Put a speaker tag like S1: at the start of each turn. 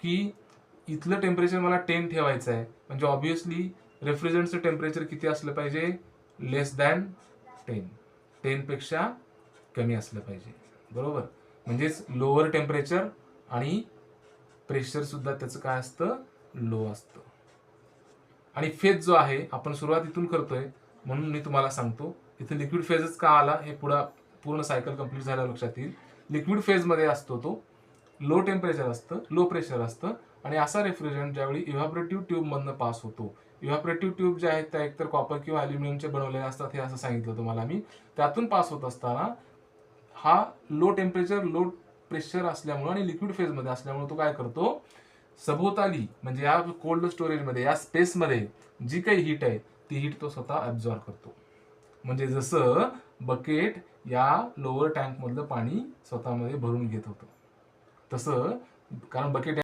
S1: की इथलं टेम्परेचर मला 10 ठेवायचं आहे, म्हणजे ऑब्विसली रेफ्रिजरंटचं टेम्परेचर किती असलं पाहिजे, लेस दॅन 10, 10 पेक्षा कमी असलं पाहिजे, बरोबर. म्हणजेच लोअर टेम्परेचर आणि प्रेशर सुद्धा त्याचं काय असतं, लो असतं. आणि फेज जो आहे आपण सुरुवात इथून करतोय म्हणून मी तुम्हाला सांगतो, इथे लिक्विड फेजच का आला हे पूर्ण सायकल कंप्लीट झाल्यावर लक्षात येईल. लिक्विड फेज मध्ये असतो तो, लो टेम्परेचर असतं, लो प्रेशर असतं, आणि असा रेफ्रिजरंट ज्यावेळी इव्हॅपोरेटिव्ह ट्यूब मधनं पास होतो. इव्हॅपोरेटिव्ह ट्यूब ज्या आहेत त्या एकतर कॉपर किंवा अल्युमिनियमचे बनवलेले असतात, हे असं सांगितलं तुम्हाला मी. त्यातून पास होत असताना हा लो टेम्परेचर लो प्रेशर असल्यामुळे आणि लिक्विड फेज मध्ये असल्यामुळे तो काय करतो, सभोवताली म्हणजे या कोल्ड स्टोरेज मध्ये या स्पेस मध्ये जी काही हीट आहे ती हीट तो स्वतः ऍब्झॉर्ब करतो. म्हणजे जसं बकेट या लोअर टँक मधलं पाणी स्वतःमध्ये भरून घेत होतं तसं, कारण बकेट